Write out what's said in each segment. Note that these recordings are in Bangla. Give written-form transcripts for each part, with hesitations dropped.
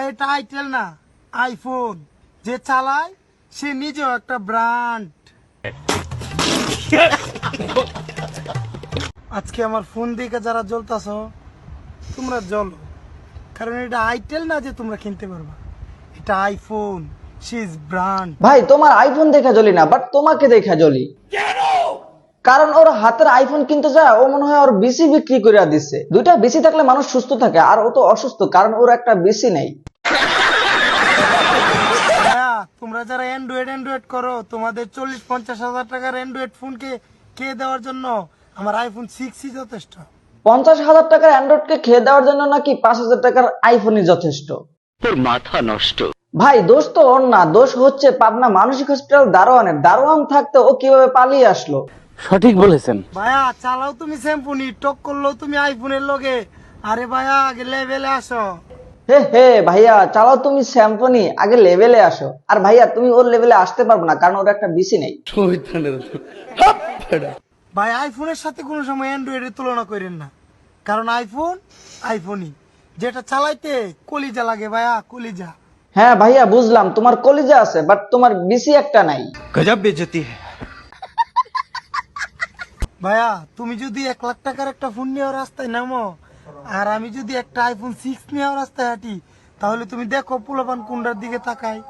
এটা আইটেল না, আইফোন। যে চালায় সে নিজেও একটা ব্র্যান্ড। আজকে আমার ফোন দেখে যারা জ্বলতাছ তোমরা জ্বলো, কারণ এটা আইটেল না যে তোমরা কিনতে পারবা, এটা আইফোন, শি ইজ ব্র্যান্ড। ভাই তোমার আইফোন দেখা জ্বলি না, বাট তোমাকে দেখা জ্বলি। কারণ ওর হাতের আইফোন কিনতে যায়, ও মনে হয় ওর বিসি বিক্রি করে দিচ্ছে। দুইটা বিসি থাকলে মানুষ সুস্থ থাকে, আর ও তো অসুস্থ কারণ ওর একটা বিসি নেই। তোমরা যারা অ্যান্ড্রয়েড করো, তোমাদের 40-50 হাজার টাকার অ্যান্ড্রয়েড ফোনকে কে দেওয়ার জন্য আমার আইফোন 6ই যথেষ্ট। 50,000 টাকার অ্যান্ড্রয়েডকে খেয়ে দেওয়ার জন্য নাকি 5,000 টাকার আইফোনই যথেষ্ট? তোর মাথা নষ্ট। ভাই দোষ তো ওর না, দোষ হচ্ছে পাবনা মানসিক হসপিটাল দারোয়ানের। দারোয়ান থাকতে ও কিভাবে পালিয়ে আসলো? সঠিক বলেছেন ভাইয়া। চালাও তুমি স্যাম্পুনি, টক করলো তুমি আইফোনের লগে। আরে ভাইয়া আগে লেভেলে আসো। হে হে ভাইয়া, চালাও তুমি স্যাম্পনি, আগে লেভেলে আসো। আর ভাইয়া তুমি ওর লেভেলে আসতে পারবে না, কারণ ওর একটা বিসি নেই। ভাই আইফোনের সাথে কোনো সময় অ্যান্ড্রয়েডের তুলনা করেন না, কারণ আইফোন আইফোনই, যেটা চালাইতে কলিজা লাগে ভাইয়া, কলিজা। হ্যাঁ ভাইয়া বুঝলাম, তোমার কলিজা আছে, বাট তোমার বিসি একটা নাই। গজব বেজতি। ভাইয়া তুমি যদি 1 লাখ টাকার একটা ফোন নিয়ে রাস্তায় নামো, আর আমি যদি একটা আইফোন 6 নিয়ে রাস্তায় হাঁটি, তাহলে তুমি দেখো পোলাপান কোনটার দিকে তাকায়।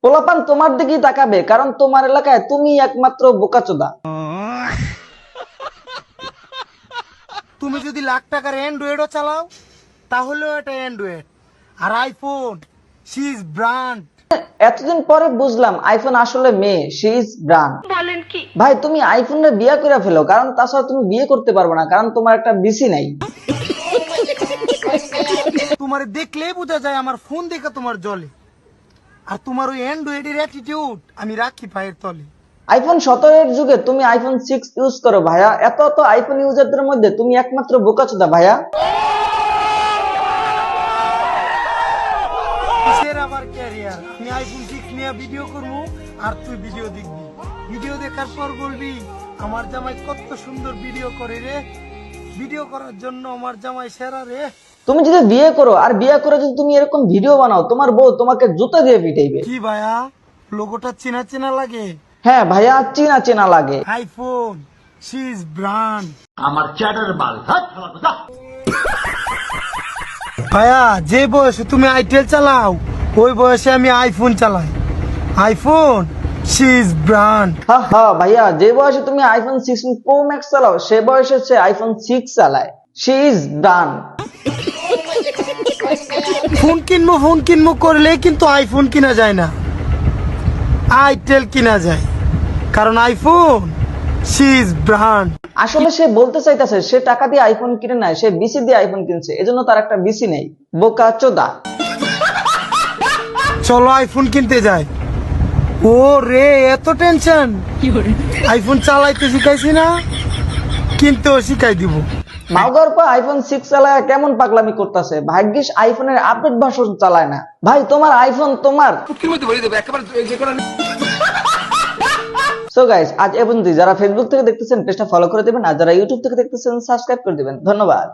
পোলাপান তোমার দিকেই তাকাবে, কারণ তোমার এলাকায় তুমি একমাত্র বোকাচোদা। তুমি যদি লাখ টাকার অ্যান্ড্রয়েডও চালাও, তাহলেও এটা অ্যান্ড্রয়েড, আর আইফোন শি ইজ ব্র্যান্ড। এতদিন পরে বুঝলাম আইফোন আসলে মেয়ে, শি ইজ ব্র্যান্ড। বলেন কি ভাই, তুমি আইফোনের বিয়ে করে ফেলো, কারণ তাছাড়া তুমি বিয়ে করতে পারবে না, কারণ তোমার একটা বিসি নাই। তোমার দেখলেই বোঝা যায় আমার ফোন দেখে তোমার জ্বলে, আর তোমার ওই অ্যান্ড্রয়েডের অ্যাটিটিউড আমি রাখি পায়ের তলে। আইফোন 17 এর যুগে তুমি আইফোন 6 ইউজ করো ভাইয়া। এত আইফোন ইউজারদের মধ্যে তুমি একমাত্র বোকাচোদা ভাইয়া। কিসের আবার ক্যারিয়ার? আমি আইফোন 6 নিয়ে ভিডিও করবো, আর তুই ভিডিও দেখবি। ভিডিও দেখার পর বলবি আমার জামাই কত সুন্দর ভিডিও করে রে, ভিডিও করার জন্য আমার জামাই সেরা রে। তুমি যদি বিয়ে করো, আর বিয়ে করে যদি তুমি এরকম ভিডিও বানাও, তোমার বউ তোমাকে জুতা দিয়ে পিটাইবে। কি ভাইয়া, লোগোটা চেনা চেনা লাগে? হ্যাঁ ভাইয়া, চেনা চেনা লাগে। IPhone she is brand. আমার চ্যাটার বাল। ভাইয়া যে বয়সে তুমি আইটেল চালাও, ওই বয়সে আমি আইফোন চালাই। IPhone she is brand. হ্যাঁ হ্যাঁ ভাইয়া, যে বয়সে তুমি আইফোন 16 প্রো ম্যাক্স চালাও, সে বয়সে সে আইফোন 6 চালায়। She is brand. ফোন কিনবো করলে কিন্তু আইফোন কিনা যায় না, আইটেল কিনা যায়, কারণ আইফোন শি ইজ ব্র্যান্ড। আসলে সে বলতে চাইতেছে সে টাকা দিয়ে আইফোন কিনে নাই, সে বিসি দিয়ে আইফোন কিনছে, এজন্য তার একটা বিসি নেই। বোকাচোদা। চলো আইফোন কিনতে যাই। ও রে এত টেনশন, আইফোন চালাইতে শিখাইছি না, কিনতেও শিখাই দিব। মাউগার পা আইফোন 6 চালায় কেমন পাগলামি করতেছে। ভাগ্যিস আইফোনের আপডেট ভার্সন চালায় না। ভাই তোমার আইফোন তোমার। সো গাইস, আজ এ পর্যন্তই। যারা ফেসবুক থেকে দেখতেছেন পেজটা ফলো করে দিবেন, আর যারা ইউটিউব থেকে দেখতেছেন সাবস্ক্রাইব করে দিবেন। ধন্যবাদ।